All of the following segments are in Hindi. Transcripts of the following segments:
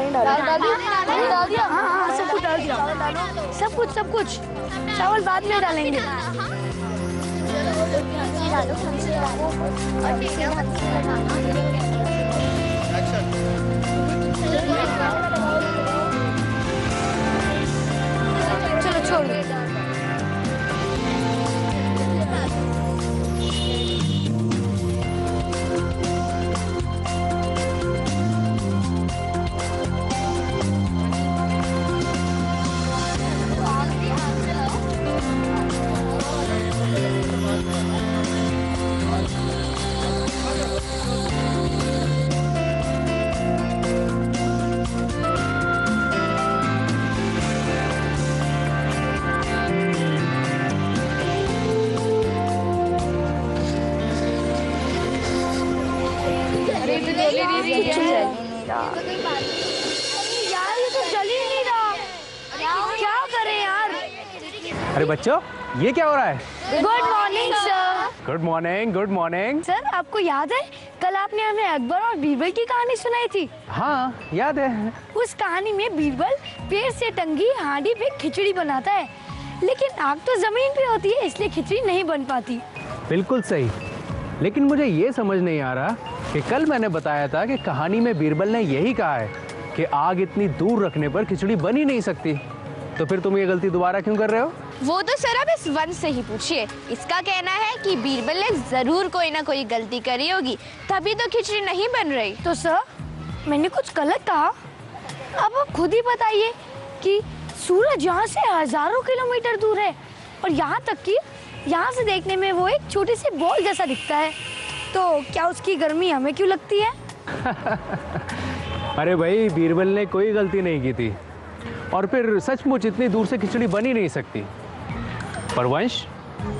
पानी डाल दिया। हाँ, सब कुछ डाल दिया। सब कुछ चावल बाद में डालेंगे। चलो छोड़ दो। यार ये तो चल ही नहीं रहा, क्या करें यार। अरे बच्चों, ये क्या हो रहा है? Good morning sir. Good morning, good morning. Sir आपको याद है कल आपने हमें अकबर और बीरबल की कहानी सुनाई थी? हाँ याद है। उस कहानी में बीरबल पेड़ से टंगी हांडी पे खिचड़ी बनाता है, लेकिन आग तो जमीन पे होती है, इसलिए खिचड़ी नहीं बन पाती। बिल्कुल सही, लेकिन मुझे ये समझ नहीं आ रहा कि कल मैंने बताया था कि कहानी में बीरबल ने यही कहा है कि आग इतनी दूर रखने पर खिचड़ी बन ही नहीं सकती, तो फिर तुम ये गलती दोबारा क्यों कर रहे हो? वो तो सर अब इस वंश से ही पूछिए। इसका कहना है कि बीरबल ने जरूर कोई ना कोई गलती करी होगी, तभी तो खिचड़ी नहीं बन रही। तो सर मैंने कुछ गलत कहा? अब आप खुद ही बताइए कि सूरज यहाँ से हजारों किलोमीटर दूर है और यहाँ तक कि यहाँ से देखने में वो एक छोटे से बॉल जैसा दिखता है, तो क्या उसकी गर्मी हमें क्यों लगती है? अरे भाई, बीरबल ने कोई गलती नहीं की थी और फिर सचमुच इतनी दूर से खिचड़ी बन ही नहीं सकती। पर वंश,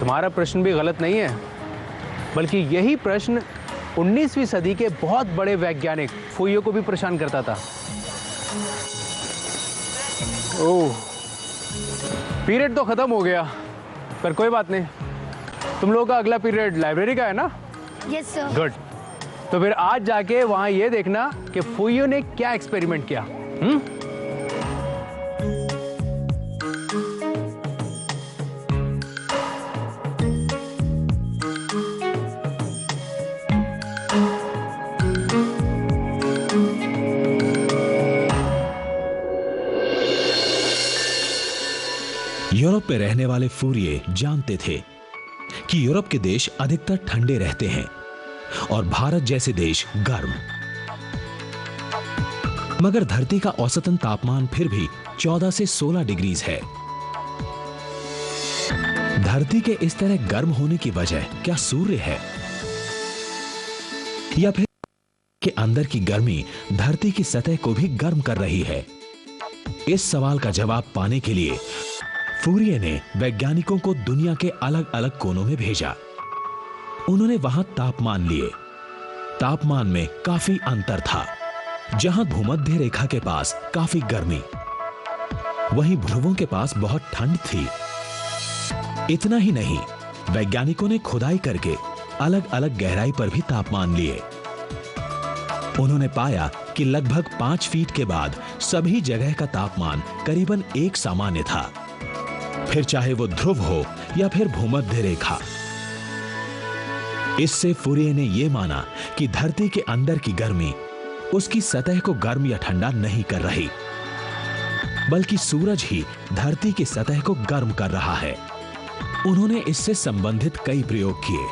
तुम्हारा प्रश्न भी गलत नहीं है, बल्कि यही प्रश्न 19वीं सदी के बहुत बड़े वैज्ञानिक फुइयो को भी परेशान करता था। ओह, पीरियड तो खत्म हो गया, पर कोई बात नहीं। तुम लोगों का अगला पीरियड लाइब्रेरी का है ना? Yes sir. गुड। तो फिर आज जाके वहां ये देखना कि फुइयो ने क्या एक्सपेरिमेंट किया। यूरोप में रहने वाले फूरिये जानते थे कि यूरोप के देश अधिकतर ठंडे रहते हैं और भारत जैसे देश गर्म। मगर धरती का औसतन तापमान फिर भी 14 से 16 डिग्री है। धरती के इस तरह गर्म होने की वजह क्या सूर्य है, या फिर के अंदर की गर्मी धरती की सतह को भी गर्म कर रही है? इस सवाल का जवाब पाने के लिए फूरिये ने वैज्ञानिकों को दुनिया के अलग अलग कोनों में भेजा। उन्होंने वहां तापमान लिए। तापमान में काफी अंतर था। जहां भूमध्य रेखा के पास काफी गर्मी, वहीं ध्रुवों के पास बहुत ठंड थी। इतना ही नहीं, वैज्ञानिकों ने खुदाई करके अलग अलग गहराई पर भी तापमान लिए। उन्होंने पाया कि लगभग 5 फीट के बाद सभी जगह का तापमान करीबन एक सामान्य था, फिर चाहे वो ध्रुव हो या फिर भूमध्य रेखा। इससे फूरिये ने यह माना कि धरती के अंदर की गर्मी उसकी सतह को गर्म या ठंडा नहीं कर रही, बल्कि सूरज ही धरती की सतह को गर्म कर रहा है। उन्होंने इससे संबंधित कई प्रयोग किए।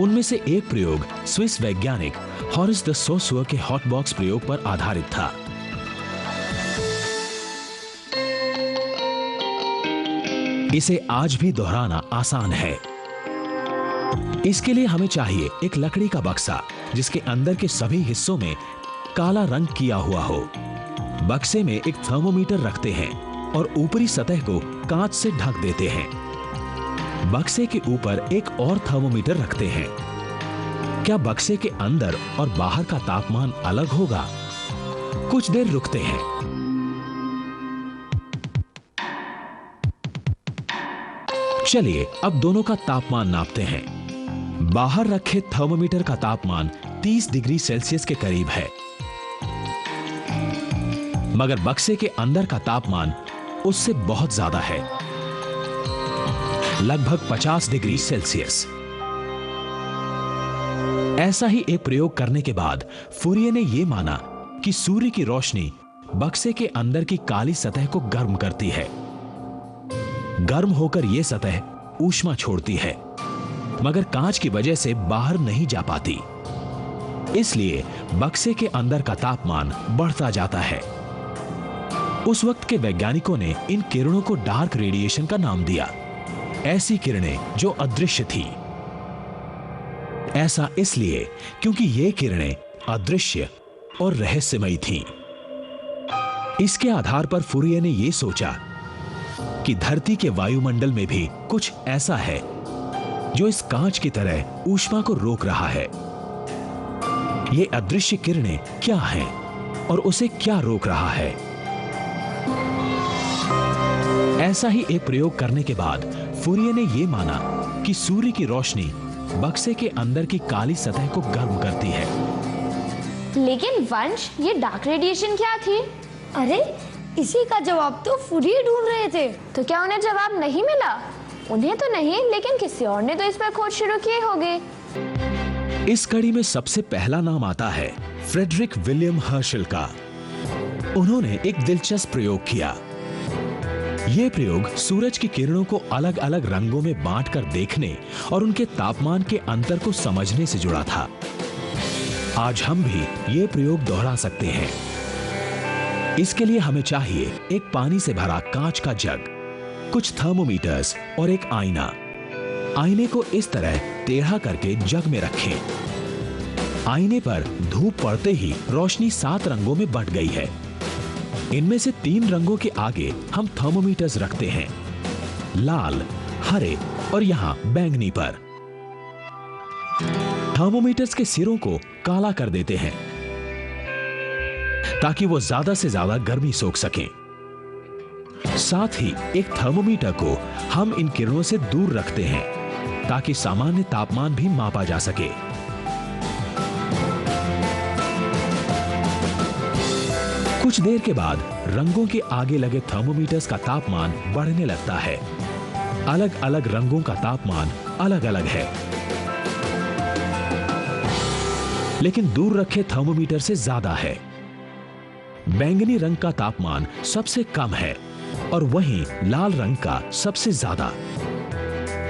उनमें से एक प्रयोग स्विस वैज्ञानिक हॉरिस द सोसुअर के हॉट बॉक्स प्रयोग पर आधारित था। इसे आज भी दोहराना आसान है। इसके लिए हमें चाहिए एक लकड़ी का बक्सा जिसके अंदर के सभी हिस्सों में काला रंग किया हुआ हो। बक्से में एक थर्मोमीटर रखते हैं और ऊपरी सतह को कांच से ढक देते हैं। बक्से के ऊपर एक और थर्मोमीटर रखते हैं। क्या बक्से के अंदर और बाहर का तापमान अलग होगा? कुछ देर रुकते हैं। चलिए अब दोनों का तापमान नापते हैं। बाहर रखे थर्मोमीटर का तापमान 30 डिग्री सेल्सियस के करीब है। मगर बक्से के अंदर का तापमान उससे बहुत ज्यादा है, लगभग 50 डिग्री सेल्सियस। ऐसा ही एक प्रयोग करने के बाद फूरिये ने यह माना कि सूर्य की रोशनी बक्से के अंदर की काली सतह को गर्म करती है। गर्म होकर यह सतह ऊष्मा छोड़ती है, मगर कांच की वजह से बाहर नहीं जा पाती। इसलिए बक्से के अंदर का तापमान बढ़ता जाता है। उस वक्त के वैज्ञानिकों ने इन किरणों को डार्क रेडिएशन का नाम दिया, ऐसी किरणें जो अदृश्य थी। ऐसा इसलिए क्योंकि ये किरणें अदृश्य और रहस्यमयी थीं। इसके आधार पर फूरिये ने यह सोचा कि धरती के वायुमंडल में भी कुछ ऐसा है जो इस कांच की तरह ऊष्मा को रोक रहा है। ये अदृश्य किरणें क्या हैं और उसे क्या रोक रहा है? ऐसा ही एक प्रयोग करने के बाद फूरिये ने यह माना कि सूर्य की रोशनी बक्से के अंदर की काली सतह को गर्म करती है। लेकिन वंश, ये डार्क रेडिएशन क्या थी? अरे इसी का जवाब तो फूरिये ढूंढ रहे थे। तो क्या उन्हें जवाब नहीं मिला? उन्हें तो नहीं, लेकिन किसी और ने तो इस पर खोज शुरू किए होंगे। इस कड़ी में सबसे पहला नाम आता है फ्रेडरिक विलियम हर्शल का। उन्होंने एक दिलचस्प प्रयोग किया। यह प्रयोग सूरज की किरणों को अलग अलग रंगों में बांटकर देखने और उनके तापमान के अंतर को समझने से जुड़ा था। आज हम भी यह प्रयोग दोहरा सकते हैं। इसके लिए हमें चाहिए एक पानी से भरा कांच का जग, कुछ थर्मोमीटर्स और एक आईना। आईने को इस तरह टेढ़ा करके जग में रखें। आईने पर धूप पड़ते ही रोशनी 7 रंगों में बंट गई है। इनमें से 3 रंगों के आगे हम थर्मोमीटर्स रखते हैं, लाल, हरे और यहां बैंगनी पर। थर्मोमीटर्स के सिरों को काला कर देते हैं ताकि वो ज्यादा से ज्यादा गर्मी सोख सकें। साथ ही एक थर्मोमीटर को हम इन किरणों से दूर रखते हैं ताकि सामान्य तापमान भी मापा जा सके। कुछ देर के बाद रंगों के आगे लगे थर्मोमीटर्स का तापमान बढ़ने लगता है। अलग अलग रंगों का तापमान अलग अलग है, लेकिन दूर रखे थर्मोमीटर से ज्यादा है। बैंगनी रंग का तापमान सबसे कम है और वहीं लाल रंग का सबसे ज्यादा।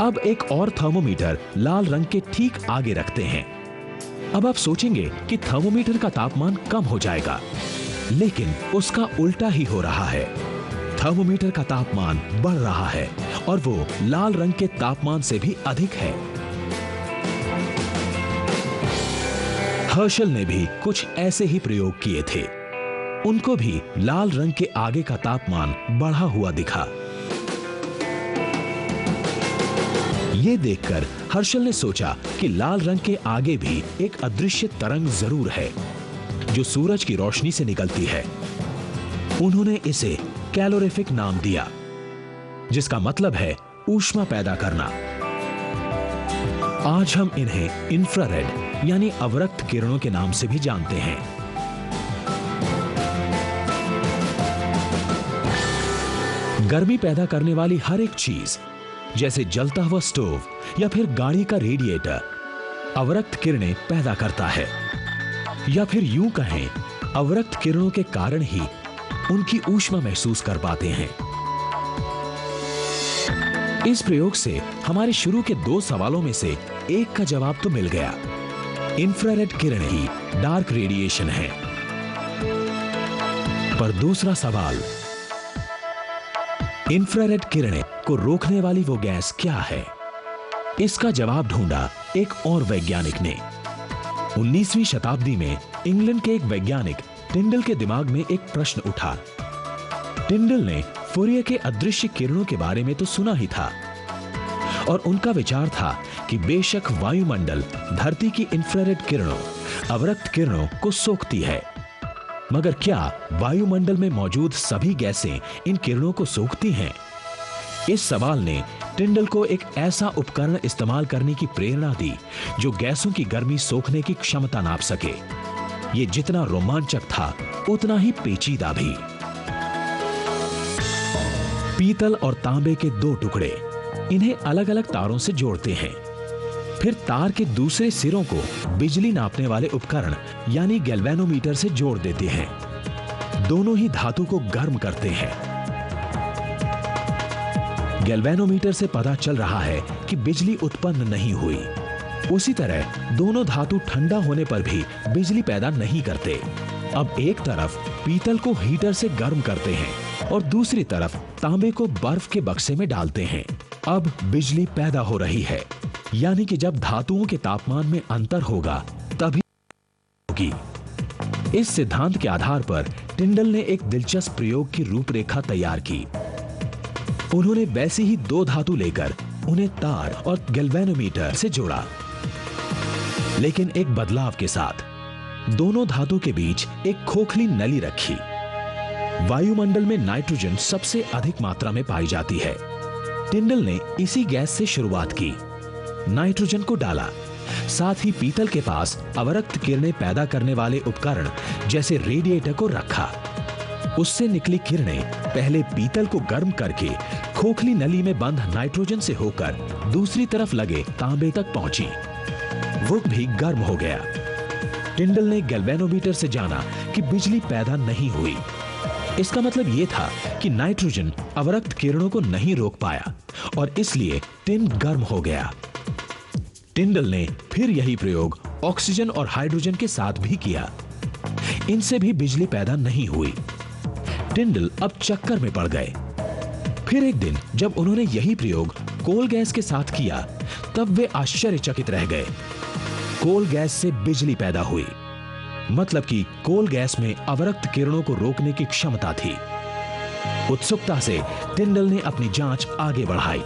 अब एक और थर्मोमीटर लाल रंग के ठीक आगे रखते हैं। अब आप सोचेंगे कि थर्मोमीटर का तापमान कम हो जाएगा, लेकिन उसका उल्टा ही हो रहा है। थर्मोमीटर का तापमान बढ़ रहा है और वो लाल रंग के तापमान से भी अधिक है। हर्शल ने भी कुछ ऐसे ही प्रयोग किए थे। उनको भी लाल रंग के आगे का तापमान बढ़ा हुआ दिखा। ये देखकर हर्शल ने सोचा कि लाल रंग के आगे भी एक अदृश्य तरंग जरूर है जो सूरज की रोशनी से निकलती है। उन्होंने इसे कैलोरीफिक नाम दिया, जिसका मतलब है ऊष्मा पैदा करना। आज हम इन्हें इंफ्रारेड यानी अवरक्त किरणों के नाम से भी जानते हैं। गर्मी पैदा करने वाली हर एक चीज, जैसे जलता हुआ स्टोव या फिर गाड़ी का रेडिएटर, अवरक्त किरणें पैदा करता है। या फिर यूं कहें, अवरक्त किरणों के कारण ही उनकी ऊष्मा महसूस कर पाते हैं। इस प्रयोग से हमारे शुरू के 2 सवालों में से एक का जवाब तो मिल गया। इंफ्रारेड किरण ही डार्क रेडिएशन है। पर दूसरा सवाल, इंफ्रारेड किरणें को रोकने वाली वो गैस क्या है? इसका जवाब ढूंढा एक और वैज्ञानिक ने। 19वीं शताब्दी में इंग्लैंड के एक वैज्ञानिक टिंडल के दिमाग में एक प्रश्न उठा। टिंडल ने फूरिये के अदृश्य किरणों के बारे में तो सुना ही था और उनका विचार था कि बेशक वायुमंडल धरती की इंफ्रारेड किरणों, अवरक्त किरणों को सोखती है, मगर क्या वायुमंडल में मौजूद सभी गैसें इन किरणों को सोखती हैं? इस सवाल ने टिंडल को एक ऐसा उपकरण इस्तेमाल करने की प्रेरणा दी जो गैसों की गर्मी सोखने की क्षमता नाप सके। ये जितना रोमांचक था, उतना ही पेचीदा भी। पीतल और तांबे के 2 टुकड़े, इन्हें अलग अलग तारों से जोड़ते हैं। फिर तार के दूसरे सिरों को बिजली नापने वाले उपकरण यानी गैल्वेनोमीटर से जोड़ देते हैं। दोनों ही धातु को गर्म करते हैं। गैल्वेनोमीटर से पता चल रहा है कि बिजली उत्पन्न नहीं हुई। उसी तरह दोनों धातु ठंडा होने पर भी बिजली पैदा नहीं करते। अब एक तरफ पीतल को हीटर से गर्म करते हैं और दूसरी तरफ तांबे को बर्फ के बक्से में डालते हैं। अब बिजली पैदा हो रही है, यानी कि जब धातुओं के तापमान में अंतर होगा तभी होगी। इस सिद्धांत के आधार पर टिंडल ने एक दिलचस्प प्रयोग की रूपरेखा तैयार की। उन्होंने वैसी ही 2 धातु लेकर उन्हें तार और गैल्वेनोमीटर से जोड़ा, लेकिन एक बदलाव के साथ। दोनों धातु के बीच एक खोखली नली रखी। वायुमंडल में नाइट्रोजन सबसे अधिक मात्रा में पाई जाती है। टिंडल ने इसी गैस से शुरुआत की, नाइट्रोजन को डाला। साथ ही पीतल के पास अवरक्त किरणें पैदा करने वाले उपकरण जैसे रेडिएटर को रखा। उससे निकली किरणें पहले पीतल को गर्म करके खोखली नली में बंद नाइट्रोजन से होकर दूसरी तरफ लगे तांबे तक पहुंची। वो भी गर्म हो गया। टिंडल ने गैल्वेनोमीटर से जाना कि बिजली पैदा नहीं हुई। इसका मतलब यह था कि नाइट्रोजन अवरक्त किरणों को नहीं रोक पाया और इसलिए टिन गर्म हो गया। टिंडल ने फिर यही प्रयोग ऑक्सीजन और हाइड्रोजन के साथ भी किया। इनसे भी बिजली पैदा नहीं हुई। टिंडल अब चक्कर में पड़ गए। फिर एक दिन जब उन्होंने यही प्रयोग कोल गैस के साथ किया, तब वे आश्चर्यचकित रह गए। कोल गैस से बिजली पैदा हुई, मतलब कि कोल गैस में अवरक्त किरणों को रोकने की क्षमता थी। उत्सुकता से टिंडल ने अपनी जांच आगे बढ़ाई।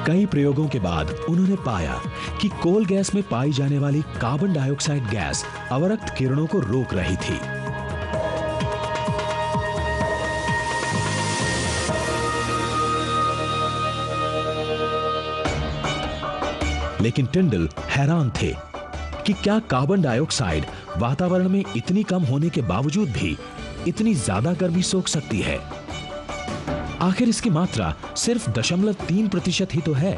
कई प्रयोगों के बाद उन्होंने पाया कि कोल गैस में पाई जाने वाली कार्बन डाइऑक्साइड गैस अवरक्त किरणों को रोक रही थी। लेकिन टिंडल हैरान थे कि क्या कार्बन डाइऑक्साइड वातावरण में इतनी कम होने के बावजूद भी इतनी ज्यादा गर्मी सोख सकती है। आखिर इसकी मात्रा सिर्फ 0.3% ही तो है।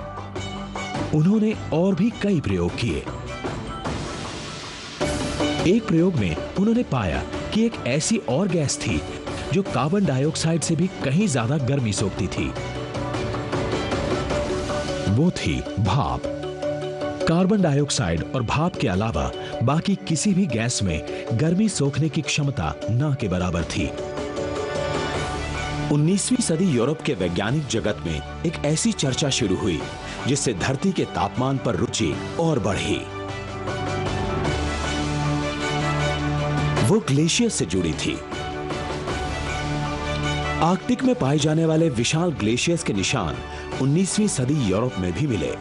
उन्होंने और भी कई प्रयोग किए। एक प्रयोग में उन्होंने पाया कि एक ऐसी और गैस थी जो कार्बन डाइऑक्साइड से भी कहीं ज्यादा गर्मी सोखती थी। वो थी भाप। कार्बन डाइऑक्साइड और भाप के अलावा बाकी किसी भी गैस में गर्मी सोखने की क्षमता न के बराबर थी। 19वीं सदी यूरोप के वैज्ञानिक जगत में एक ऐसी चर्चा शुरू हुई जिससे धरती के तापमान पर रुचि और बढ़ी। वो ग्लेशियर से जुड़ी थी। आर्कटिक में पाए जाने वाले विशाल ग्लेशियर्स के निशान 19वीं सदी यूरोप में भी मिले।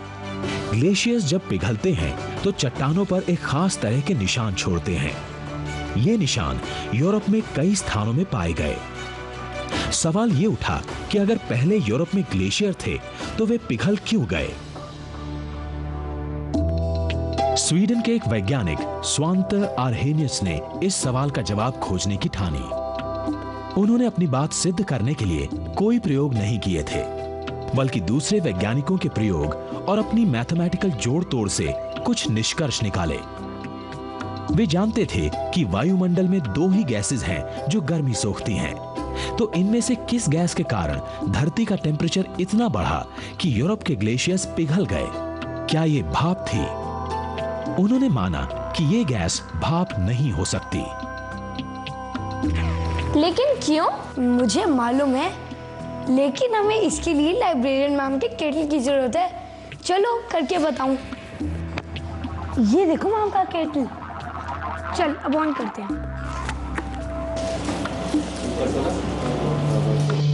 ग्लेशियर्स जब पिघलते हैं तो चट्टानों पर एक खास तरह के निशान छोड़ते हैं। ये निशान यूरोप में कई स्थानों में पाए गए। सवाल ये उठा कि अगर पहले यूरोप में ग्लेशियर थे तो वे पिघल क्यों गए। स्वीडन के एक वैज्ञानिक स्वांते आर्हेनियस ने इस सवाल का जवाब खोजने की ठानी। उन्होंने अपनी बात सिद्ध करने के लिए कोई प्रयोग नहीं किए थे, बल्कि दूसरे वैज्ञानिकों के प्रयोग और अपनी मैथमेटिकल जोड़ तोड़ से कुछ निष्कर्ष निकाले। वे जानते थे कि वायुमंडल में 2 ही गैसेस हैं जो गर्मी सोखती हैं। तो इनमें से किस गैस के कारण धरती का टेम्परेचर इतना बढ़ा कि यूरोप के ग्लेशियर्स पिघल गए? क्या ये भाप थी? उन्होंने माना कि ये गैस भाप नहीं हो सकती। लेकिन क्यों? मुझे मालूम है, लेकिन हमें इसके लिए लाइब्रेरियन मैम के केटल की जरूरत है। चलो करके बताऊं। ये देखो मैम का केटल। चल अब ऑन करते हैं।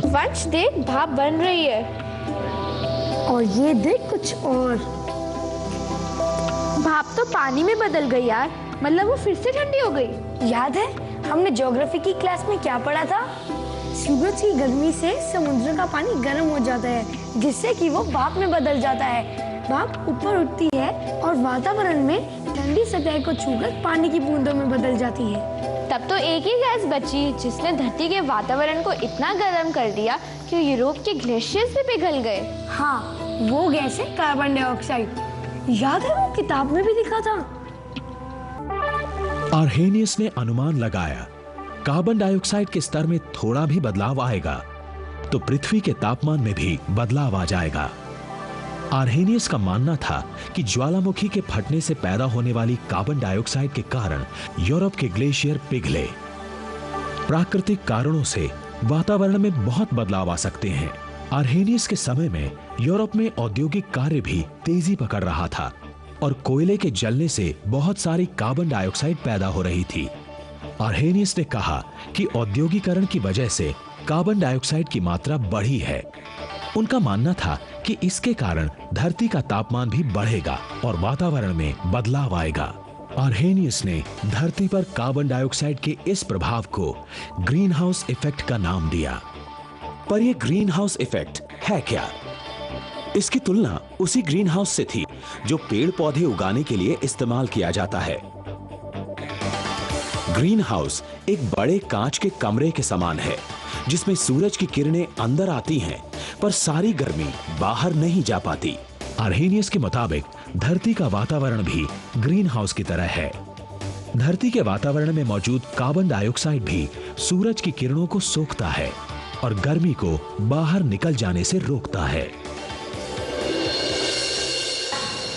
वंश देख, भाप बन रही है। और ये देख कुछ और। भाप तो पानी में बदल गई यार, मतलब वो फिर से ठंडी हो गई। याद है हमने ज्योग्राफी की क्लास में क्या पढ़ा था? सूरज की गर्मी से समुद्र का पानी गर्म हो जाता है, जिससे कि वो भाप में बदल जाता है। भाप ऊपर उठती है और वातावरण में ठंडी सतह को छूकर पानी की बूंदों में बदल जाती है। तब तो एक ही गैस बची जिसने धरती के वातावरण को इतना गर्म कर दिया कि यूरोप के ग्लेशियर्स भी पिघल गए। हाँ, वो गैस है कार्बन डाइऑक्साइड। याद है वो किताब में भी दिखा था। आर्हेनियस ने अनुमान लगाया कार्बन डाइऑक्साइड के स्तर में थोड़ा भी बदलाव आएगा तो पृथ्वी के तापमान में भी बदलाव आ जाएगा। आर्हेनियस का मानना था कि ज्वालामुखी के फटने से पैदा होने वाली कार्बन डाइऑक्साइड के कारण यूरोप के ग्लेशियर पिघले। प्राकृतिक कारणों से वातावरण में बहुत बदलाव आ सकते हैं। आर्हेनियस के समय में यूरोप में औद्योगिक कार्य भी तेजी पकड़ रहा था और कोयले के जलने से बहुत सारी कार्बन डाइऑक्साइड पैदा हो रही थी। आर्हेनियस ने कहा कि औद्योगिकरण की वजह से कार्बन डाइऑक्साइड की मात्रा बढ़ी है। उनका मानना था कि इसके कारण धरती का तापमान भी बढ़ेगा और वातावरण में बदलाव आएगा। आर्हेनियस ने धरती पर कार्बन डाइऑक्साइड के इस प्रभाव को ग्रीन हाउस इफेक्ट का नाम दिया। पर यह ग्रीन हाउस इफेक्ट है क्या? इसकी तुलना उसी ग्रीन हाउस से थी जो पेड़ पौधे उगाने के लिए इस्तेमाल किया जाता है। ग्रीन हाउस एक बड़े कांच के कमरे के समान है जिसमें सूरज की किरणें अंदर आती हैं पर सारी गर्मी बाहर नहीं जा पाती। आर्हेनियस के मुताबिक धरती का वातावरण भी ग्रीन हाउस की तरह है। धरती के वातावरण में मौजूद कार्बन डाइऑक्साइड भी सूरज की किरणों को सोखता है और गर्मी को बाहर निकल जाने से रोकता है।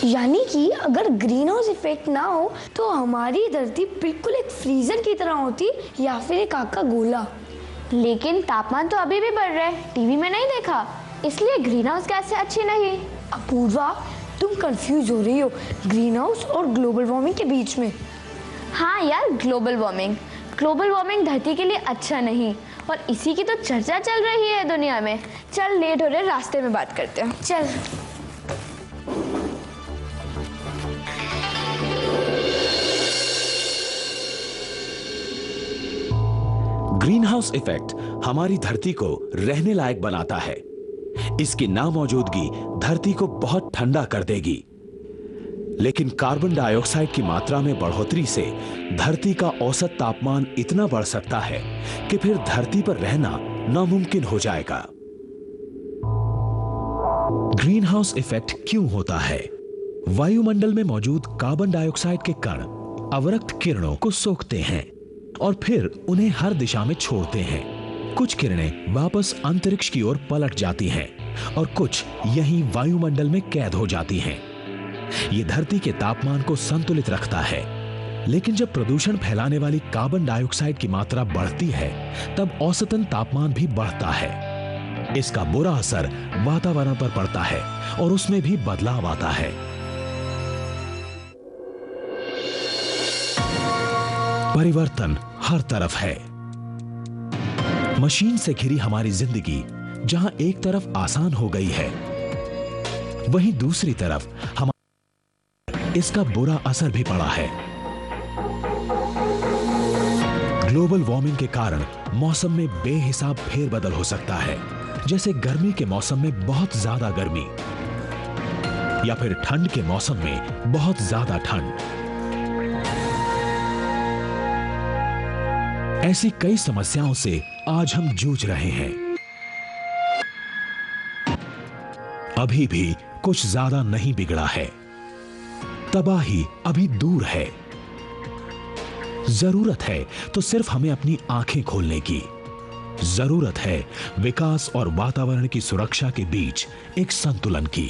यानी कि अगर ग्रीन हाउस इफेक्ट ना हो तो हमारी धरती बिल्कुल एक फ्रीजर की तरह होती या फिर एक आग का गोला। लेकिन तापमान तो अभी भी बढ़ रहा है, टीवी में नहीं देखा, इसलिए ग्रीन हाउस गैसें अच्छी नहीं। अपूर्वा, तुम कंफ्यूज हो रही हो ग्रीन हाउस और ग्लोबल वार्मिंग के बीच में। हाँ यार, ग्लोबल वार्मिंग धरती के लिए अच्छा नहीं और इसी की तो चर्चा चल रही है दुनिया में। चल, लेट हो रहे, रास्ते में बात करते हैं। चल। ग्रीन हाउस इफेक्ट हमारी धरती को रहने लायक बनाता है। इसकी नामौजूदगी धरती को बहुत ठंडा कर देगी, लेकिन कार्बन डाइऑक्साइड की मात्रा में बढ़ोतरी से धरती का औसत तापमान इतना बढ़ सकता है कि फिर धरती पर रहना नामुमकिन हो जाएगा। ग्रीन हाउस इफेक्ट क्यों होता है? वायुमंडल में मौजूद कार्बन डाइऑक्साइड के कण अवरक्त किरणों को सोखते हैं और फिर उन्हें हर दिशा में छोड़ते हैं। कुछ किरणें वापस अंतरिक्ष की ओर पलट जाती हैं और कुछ यहीं वायुमंडल में कैद हो जाती हैं। ये धरती के तापमान को संतुलित रखता है, लेकिन जब प्रदूषण फैलाने वाली कार्बन डाइऑक्साइड की मात्रा बढ़ती है तब औसतन तापमान भी बढ़ता है। इसका बुरा असर वातावरण पर पड़ता है और उसमें भी बदलाव आता है। परिवर्तन हर तरफ है। मशीन से घिरी हमारी जिंदगी जहां एक तरफ आसान हो गई है, वहीं दूसरी तरफ इसका बुरा असर भी पड़ा है। ग्लोबल वार्मिंग के कारण मौसम में बेहिसाब फेरबदल हो सकता है, जैसे गर्मी के मौसम में बहुत ज्यादा गर्मी या फिर ठंड के मौसम में बहुत ज्यादा ठंड। ऐसी कई समस्याओं से आज हम जूझ रहे हैं। अभी भी कुछ ज्यादा नहीं बिगड़ा है, तबाही अभी दूर है। जरूरत है तो सिर्फ हमें अपनी आंखें खोलने की। जरूरत है विकास और वातावरण की सुरक्षा के बीच एक संतुलन की।